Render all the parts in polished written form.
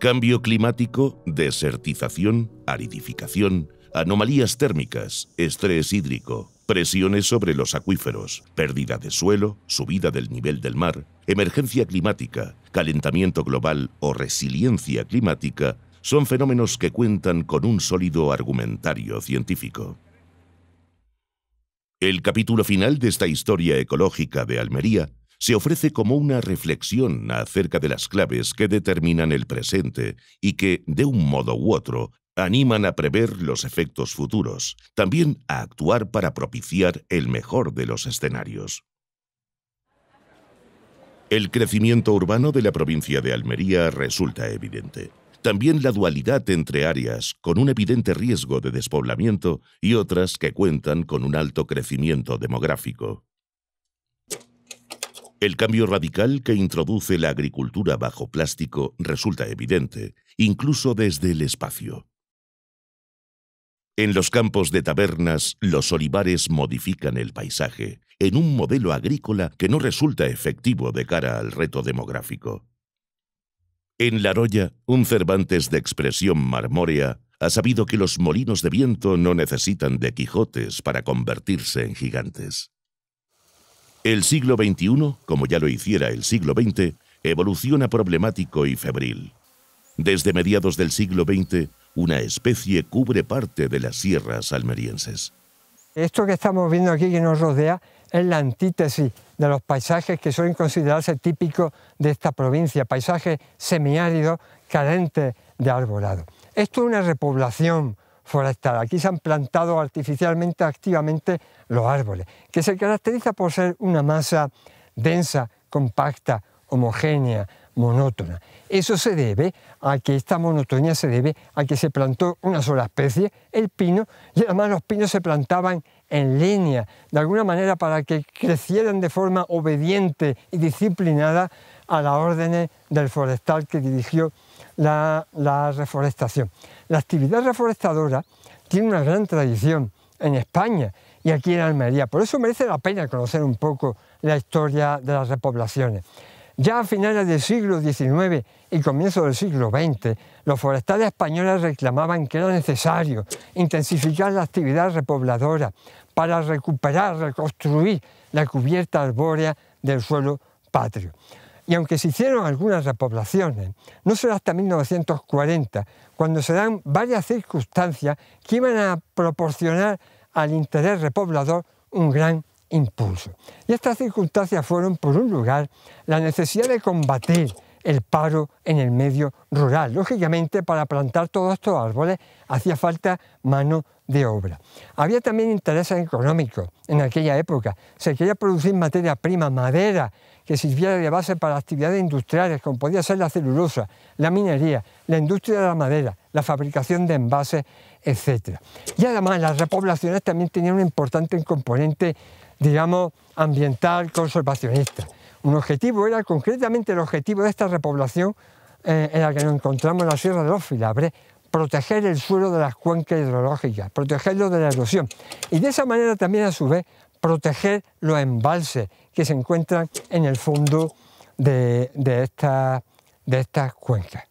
Cambio climático, desertización, aridificación, anomalías térmicas, estrés hídrico, presiones sobre los acuíferos, pérdida de suelo, subida del nivel del mar, emergencia climática, calentamiento global o resiliencia climática son fenómenos que cuentan con un sólido argumentario científico. El capítulo final de esta historia ecológica de Almería se ofrece como una reflexión acerca de las claves que determinan el presente y que, de un modo u otro, animan a prever los efectos futuros, también a actuar para propiciar el mejor de los escenarios. El crecimiento urbano de la provincia de Almería resulta evidente. También la dualidad entre áreas con un evidente riesgo de despoblamiento y otras que cuentan con un alto crecimiento demográfico. El cambio radical que introduce la agricultura bajo plástico resulta evidente, incluso desde el espacio. En los campos de tabernas, los olivares modifican el paisaje en un modelo agrícola que no resulta efectivo de cara al reto demográfico. En La Roya, un Cervantes de expresión marmórea ha sabido que los molinos de viento no necesitan de Quijotes para convertirse en gigantes. El siglo XXI, como ya lo hiciera el siglo XX, evoluciona problemático y febril. Desde mediados del siglo XX, una especie cubre parte de las sierras almerienses. Esto que estamos viendo aquí que nos rodea es la antítesis de los paisajes que suelen considerarse típicos de esta provincia, paisajes semiáridos carentes de arbolado. Esto es una repoblación forestal. Aquí se han plantado artificialmente, activamente, los árboles, que se caracteriza por ser una masa densa, compacta, homogénea, monótona. Eso se debe a que esta monotonía se debe a que se plantó una sola especie, el pino, y además los pinos se plantaban en línea, de alguna manera para que crecieran de forma obediente y disciplinada a las órdenes del forestal que dirigió la reforestación. La actividad reforestadora tiene una gran tradición en España y aquí en Almería, por eso merece la pena conocer un poco la historia de las repoblaciones. Ya a finales del siglo XIX y comienzos del siglo XX, los forestales españoles reclamaban que era necesario intensificar la actividad repobladora para recuperar, reconstruir la cubierta arbórea del suelo patrio. Y aunque se hicieron algunas repoblaciones, no será hasta 1940, cuando se dan varias circunstancias que iban a proporcionar al interés repoblador un gran impulso. Y estas circunstancias fueron, por un lugar, la necesidad de combatir el paro en el medio rural. Lógicamente, para plantar todos estos árboles hacía falta mano de obra. Había también intereses económicos en aquella época. Se quería producir materia prima, madera, que sirviera de base para actividades industriales, como podía ser la celulosa, la minería, la industria de la madera, la fabricación de envases, etc. Y además las repoblaciones también tenían un importante componente, digamos, ambiental, conservacionista. Un objetivo era, concretamente el objetivo de esta repoblación en la que nos encontramos en la Sierra de los Filabres, proteger el suelo de las cuencas hidrológicas, protegerlo de la erosión. Y de esa manera también, a su vez, proteger los embalses que se encuentran en el fondo de estas cuencas.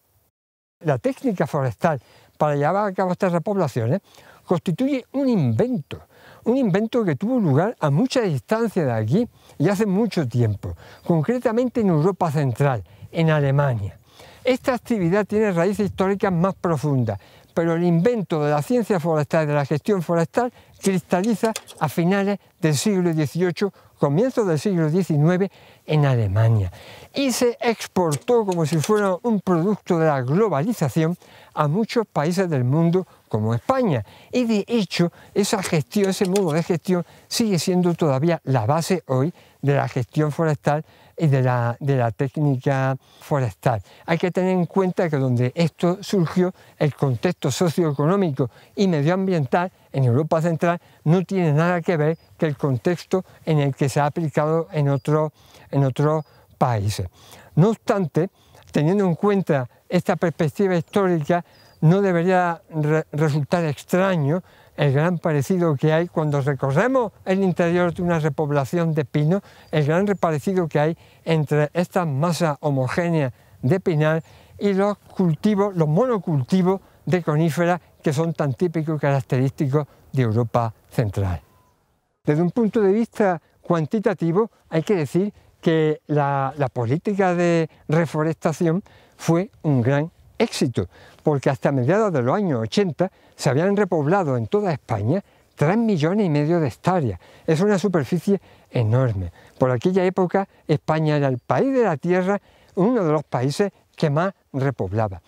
La técnica forestal para llevar a cabo estas repoblaciones constituye un invento que tuvo lugar a mucha distancia de aquí y hace mucho tiempo, concretamente en Europa Central, en Alemania. Esta actividad tiene raíces históricas más profundas, pero el invento de la ciencia forestal y de la gestión forestal cristaliza a finales del siglo XVIII, comienzos del siglo XIX en Alemania, y se exportó como si fuera un producto de la globalización a muchos países del mundo como España. Y de hecho, esa gestión, ese modo de gestión sigue siendo todavía la base hoy de la gestión forestal y de la técnica forestal. Hay que tener en cuenta que donde esto surgió, el contexto socioeconómico y medioambiental en Europa Central no tiene nada que ver que el contexto en el que se ha aplicado en otros países. No obstante, teniendo en cuenta esta perspectiva histórica, no debería resultar extraño el gran parecido que hay cuando recorremos el interior de una repoblación de pino, el gran parecido que hay entre estas masas homogéneas de pinar y los cultivos, los monocultivos de coníferas que son tan típicos y característicos de Europa central. Desde un punto de vista cuantitativo hay que decir que la política de reforestación fue un gran éxito, porque hasta mediados de los años 80 se habían repoblado en toda España 3,5 millones de hectáreas. Es una superficie enorme. Por aquella época España era el país de la tierra, uno de los países que más repoblaba.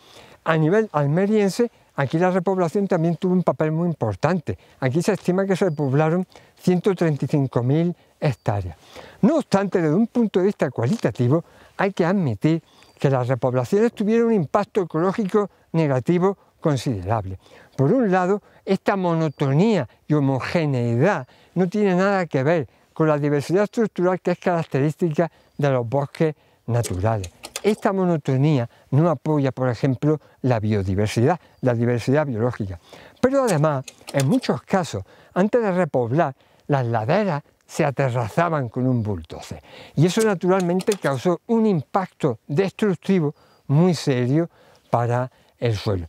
A nivel almeriense, aquí la repoblación también tuvo un papel muy importante. Aquí se estima que se repoblaron 135.000 hectáreas. No obstante, desde un punto de vista cualitativo, hay que admitir que las repoblaciones tuvieron un impacto ecológico negativo considerable. Por un lado, esta monotonía y homogeneidad no tiene nada que ver con la diversidad estructural que es característica de los bosques naturales. Esta monotonía no apoya, por ejemplo, la biodiversidad, la diversidad biológica. Pero además, en muchos casos, antes de repoblar, las laderas se aterrazaban con un bulldozer. Y eso naturalmente causó un impacto destructivo muy serio para el suelo.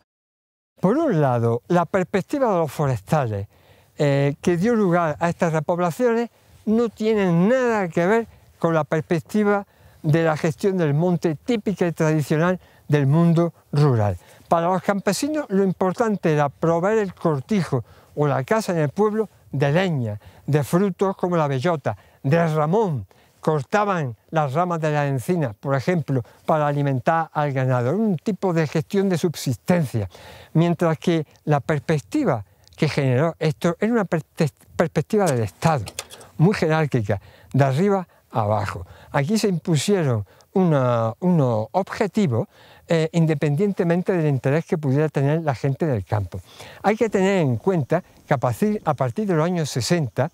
Por un lado, la perspectiva de los forestales que dio lugar a estas repoblaciones no tiene nada que ver con la perspectiva de la gestión del monte típica y tradicional del mundo rural. Para los campesinos lo importante era proveer el cortijo o la casa en el pueblo de leña, de frutos como la bellota, de ramón. Cortaban las ramas de la encina, por ejemplo, para alimentar al ganado. Era un tipo de gestión de subsistencia. Mientras que la perspectiva que generó esto era una perspectiva del Estado, muy jerárquica, de arriba a abajo. Aquí se impusieron unos objetivos independientemente del interés que pudiera tener la gente del campo. Hay que tener en cuenta que a partir de los años 60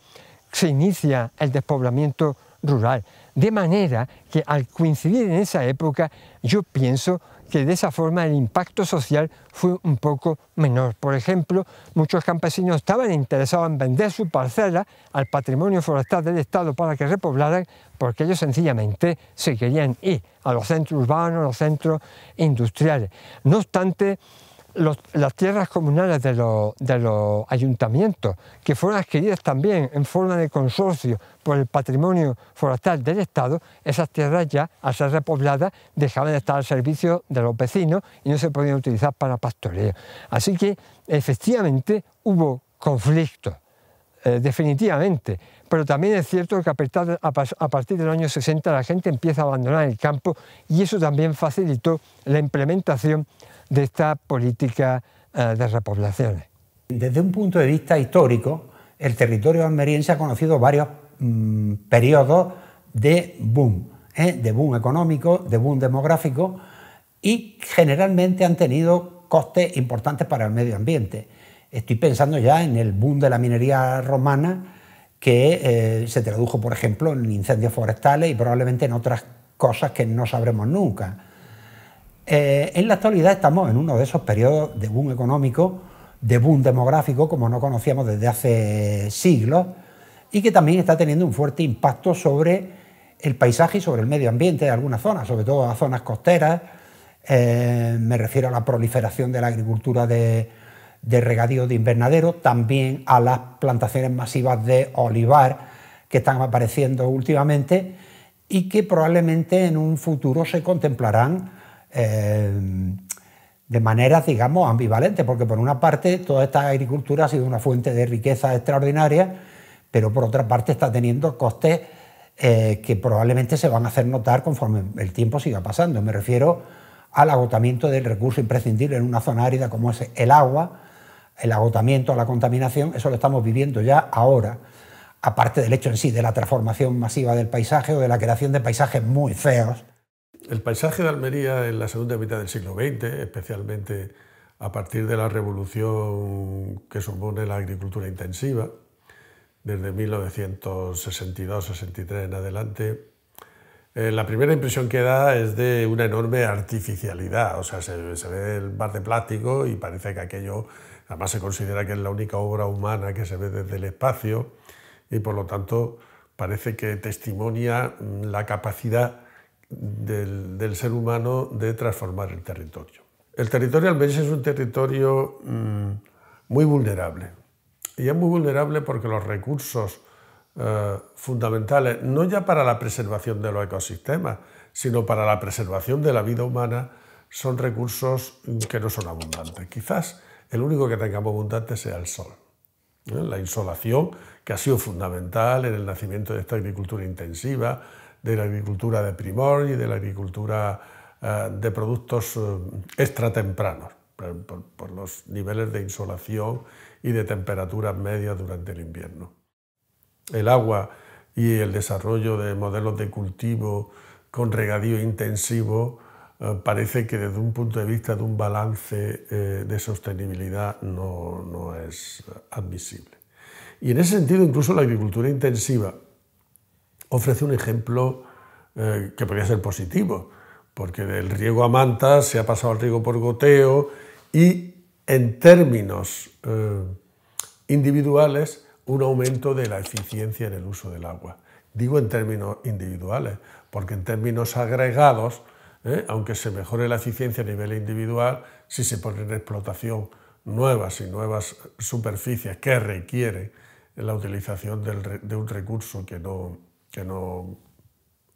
se inicia el despoblamiento rural, de manera que al coincidir en esa época yo pienso que de esa forma el impacto social fue un poco menor. Por ejemplo, muchos campesinos estaban interesados en vender su parcela al patrimonio forestal del Estado para que repoblaran, porque ellos sencillamente se querían ir a los centros urbanos, a los centros industriales. No obstante, las tierras comunales de los ayuntamientos, que fueron adquiridas también en forma de consorcio por el patrimonio forestal del Estado, esas tierras ya, al ser repobladas, dejaban de estar al servicio de los vecinos y no se podían utilizar para pastoreo. Así que, efectivamente, hubo conflictos, definitivamente, pero también es cierto que a partir del año 60 la gente empieza a abandonar el campo y eso también facilitó la implementación de esta política de repoblaciones. Desde un punto de vista histórico, el territorio almeriense ha conocido varios periodos de boom económico, de boom demográfico, y generalmente han tenido costes importantes para el medio ambiente. Estoy pensando ya en el boom de la minería romana, que se tradujo, por ejemplo, en incendios forestales y probablemente en otras cosas que no sabremos nunca. En la actualidad estamos en uno de esos periodos de boom económico, de boom demográfico, como no conocíamos desde hace siglos, y que también está teniendo un fuerte impacto sobre el paisaje y sobre el medio ambiente de algunas zonas, sobre todo las zonas costeras. Me refiero a la proliferación de la agricultura de regadío de invernadero, también a las plantaciones masivas de olivar que están apareciendo últimamente y que probablemente en un futuro se contemplarán de maneras, digamos, ambivalentes, porque por una parte toda esta agricultura ha sido una fuente de riqueza extraordinaria, pero por otra parte está teniendo costes que probablemente se van a hacer notar conforme el tiempo siga pasando. Me refiero al agotamiento del recurso imprescindible en una zona árida como es el agua, el agotamiento, la contaminación. Eso lo estamos viviendo ya ahora, aparte del hecho en sí de la transformación masiva del paisaje o de la creación de paisajes muy feos. El paisaje de Almería en la segunda mitad del siglo XX, especialmente a partir de la revolución que supone la agricultura intensiva, desde 1962-63 en adelante, la primera impresión que da es de una enorme artificialidad. O sea, se ve el mar de plástico y parece que aquello, además se considera que es la única obra humana que se ve desde el espacio y por lo tanto parece que testimonia la capacidad del ser humano de transformar el territorio. El territorio almeriense es un territorio muy vulnerable, y es muy vulnerable porque los recursos fundamentales, no ya para la preservación de los ecosistemas, sino para la preservación de la vida humana, son recursos que no son abundantes. Quizás el único que tengamos abundante sea el sol. La insolación, que ha sido fundamental en el nacimiento de esta agricultura intensiva, de la agricultura de primor y de la agricultura de productos extratempranos, por los niveles de insolación y de temperaturas medias durante el invierno. El agua y el desarrollo de modelos de cultivo con regadío intensivo parece que desde un punto de vista de un balance de sostenibilidad no es admisible. Y en ese sentido incluso la agricultura intensiva ofrece un ejemplo que podría ser positivo, porque del riego a manta se ha pasado al riego por goteo y en términos individuales un aumento de la eficiencia en el uso del agua. Digo en términos individuales, porque en términos agregados, aunque se mejore la eficiencia a nivel individual, si se ponen en explotación nuevas y nuevas superficies que requieren la utilización de un recurso que no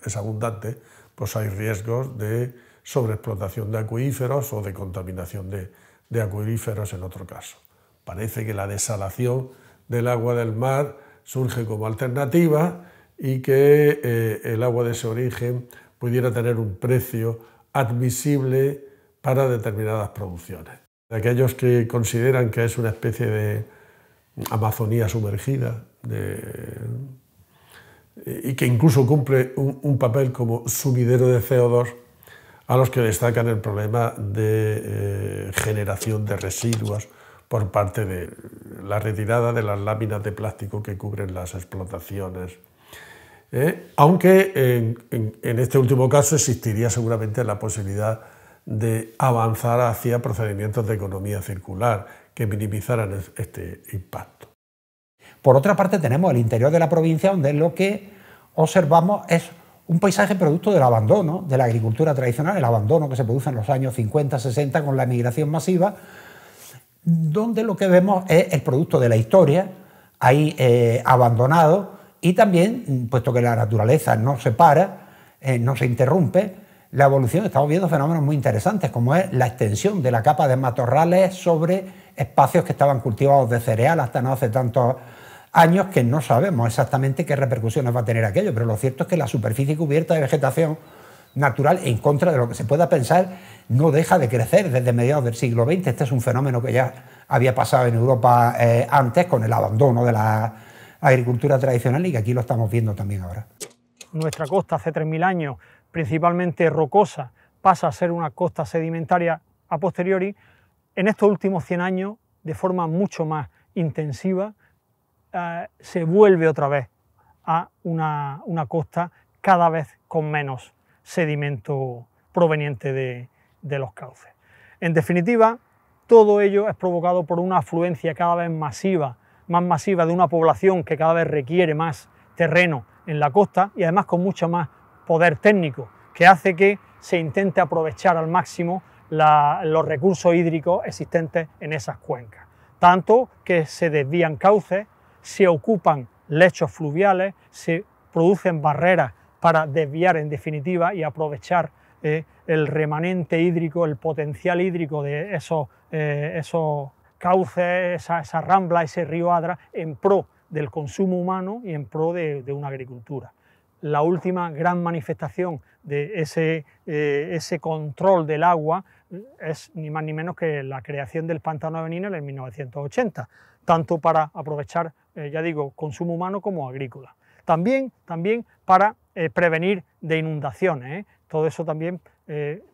es abundante, pues hay riesgos de sobreexplotación de acuíferos o de contaminación de acuíferos en otro caso. Parece que la desalación del agua del mar surge como alternativa y que el agua de ese origen pudiera tener un precio admisible para determinadas producciones. Aquellos que consideran que es una especie de Amazonía sumergida y que incluso cumple un papel como sumidero de CO2, a los que destacan el problema de generación de residuos por parte de la retirada de las láminas de plástico que cubren las explotaciones. Aunque en este último caso existiría seguramente la posibilidad de avanzar hacia procedimientos de economía circular que minimizaran este impacto. Por otra parte tenemos el interior de la provincia, donde lo que observamos es un paisaje producto del abandono de la agricultura tradicional, el abandono que se produce en los años 50-60 con la emigración masiva, donde lo que vemos es el producto de la historia, ahí abandonado, y también, puesto que la naturaleza no se para, no se interrumpe, la evolución, estamos viendo fenómenos muy interesantes, como es la extensión de la capa de matorrales sobre espacios que estaban cultivados de cereal hasta no hace tantos años, que no sabemos exactamente qué repercusiones va a tener aquello, pero lo cierto es que la superficie cubierta de vegetación natural, en contra de lo que se pueda pensar, no deja de crecer desde mediados del siglo XX. Este es un fenómeno que ya había pasado en Europa antes, con el abandono de la agricultura tradicional, y que aquí lo estamos viendo también ahora. Nuestra costa hace 3.000 años, principalmente rocosa, pasa a ser una costa sedimentaria a posteriori. En estos últimos 100 años, de forma mucho más intensiva, se vuelve otra vez a una costa cada vez con menos sedimento proveniente de los cauces. En definitiva, todo ello es provocado por una afluencia cada vez más masiva de una población que cada vez requiere más terreno en la costa y además con mucho más poder técnico, que hace que se intente aprovechar al máximo los recursos hídricos existentes en esas cuencas. Tanto que se desvían cauces, se ocupan lechos fluviales, se producen barreras para desviar en definitiva y aprovechar el remanente hídrico, el potencial hídrico de esos cauces, esa rambla, ese río Adra, en pro del consumo humano y en pro de una agricultura. La última gran manifestación de ese control del agua es ni más ni menos que la creación del pantano de Benínez en 1980, tanto para aprovechar, ya digo, consumo humano como agrícola. También para prevenir de inundaciones, todo eso también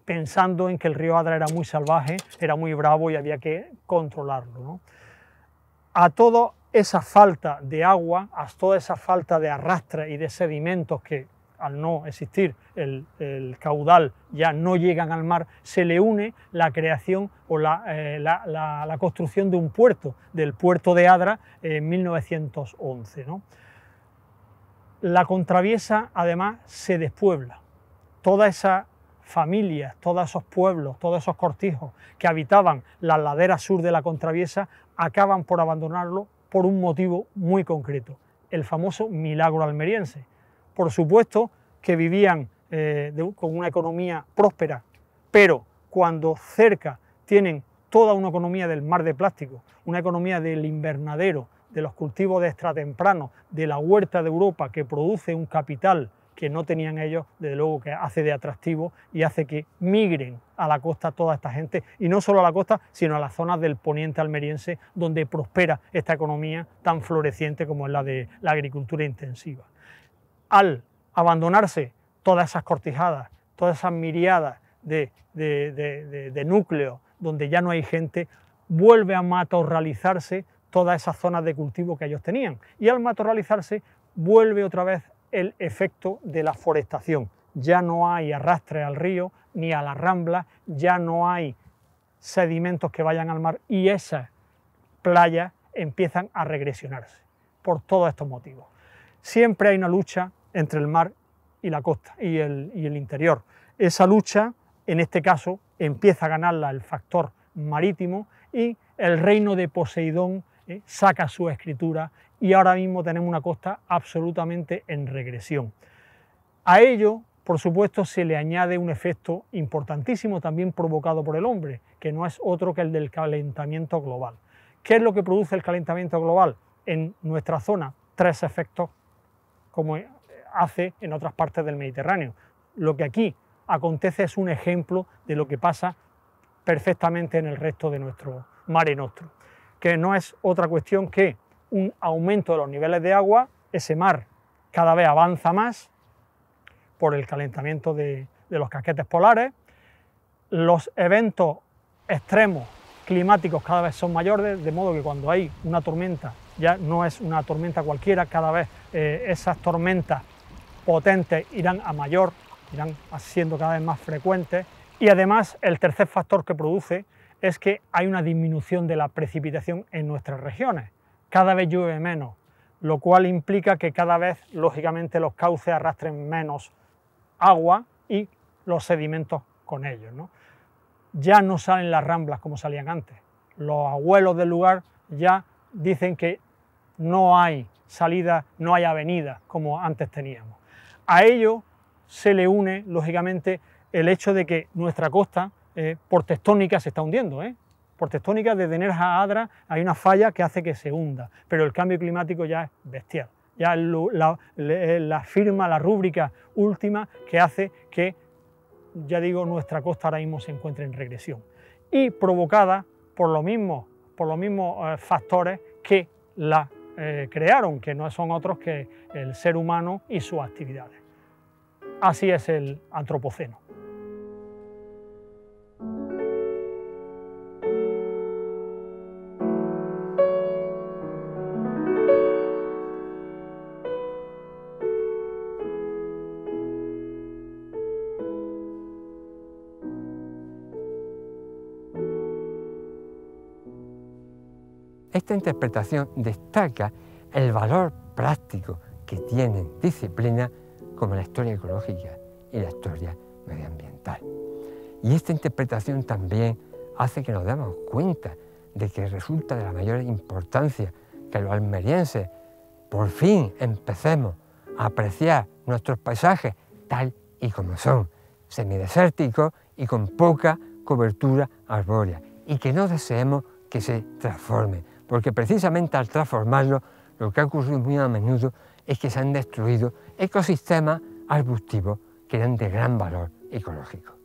pensando en que el río Adra era muy salvaje, era muy bravo y había que controlarlo, ¿no? A toda esa falta de agua, a toda esa falta de arrastre y de sedimentos que al no existir el caudal ya no llegan al mar, se le une la creación o la construcción de un puerto, del puerto de Adra en 1911, ¿no? La contraviesa además se despuebla. todas esas familias, todos esos pueblos, todos esos cortijos que habitaban la ladera sur de la Contraviesa acaban por abandonarlo por un motivo muy concreto, el famoso milagro almeriense. Por supuesto que vivían con una economía próspera, pero cuando cerca tienen toda una economía del mar de plástico, una economía del invernadero, de los cultivos de extratemprano, de la huerta de Europa, que produce un capital que no tenían ellos, desde luego que hace de atractivo y hace que migren a la costa toda esta gente, y no solo a la costa, sino a las zonas del poniente almeriense, donde prospera esta economía tan floreciente como es la de la agricultura intensiva. Al abandonarse todas esas cortijadas, todas esas miriadas de núcleos donde ya no hay gente, vuelve a matorralizarse todas esas zonas de cultivo que ellos tenían, y al matorralizarse vuelve otra vez el efecto de la forestación. Ya no hay arrastre al río ni a las ramblas, ya no hay sedimentos que vayan al mar, y esas playas empiezan a regresionarse por todos estos motivos. Siempre hay una lucha entre el mar y la costa y el interior. Esa lucha, en este caso, empieza a ganarla el factor marítimo, y el reino de Poseidón saca su escritura, y ahora mismo tenemos una costa absolutamente en regresión. A ello, por supuesto, se le añade un efecto importantísimo también provocado por el hombre, que no es otro que el del calentamiento global. ¿Qué es lo que produce el calentamiento global? En nuestra zona, 3 efectos, como hace en otras partes del Mediterráneo. Lo que aquí acontece es un ejemplo de lo que pasa perfectamente en el resto de nuestro Mare Nostrum, que no es otra cuestión que un aumento de los niveles de agua. Ese mar cada vez avanza más por el calentamiento de los casquetes polares, los eventos extremos climáticos cada vez son mayores, de modo que cuando hay una tormenta, ya no es una tormenta cualquiera, cada vez esas tormentas potentes irán a mayor, irán siendo cada vez más frecuentes, y además el tercer factor que produce es que hay una disminución de la precipitación en nuestras regiones. Cada vez llueve menos, lo cual implica que cada vez, lógicamente, los cauces arrastren menos agua y los sedimentos con ellos, ¿no? Ya no salen las ramblas como salían antes. Los abuelos del lugar ya dicen que no hay salida, no hay avenida como antes teníamos. A ello se le une, lógicamente, el hecho de que nuestra costa, por tectónica, se está hundiendo, Por tectónica, desde Nerja a Adra hay una falla que hace que se hunda, pero el cambio climático ya es bestial. Ya la firma, la rúbrica última que hace que, ya digo, nuestra costa ahora mismo se encuentre en regresión, y provocada por los mismos factores que la crearon, que no son otros que el ser humano y sus actividades. Así es el antropoceno. Esta interpretación destaca el valor práctico que tienen disciplinas como la historia ecológica y la historia medioambiental. Y esta interpretación también hace que nos demos cuenta de que resulta de la mayor importancia que los almerienses por fin empecemos a apreciar nuestros paisajes tal y como son, semidesérticos y con poca cobertura arbórea, y que no deseemos que se transformen, porque precisamente al transformarlo lo que ha ocurrido muy a menudo es que se han destruido ecosistemas arbustivos que eran de gran valor ecológico.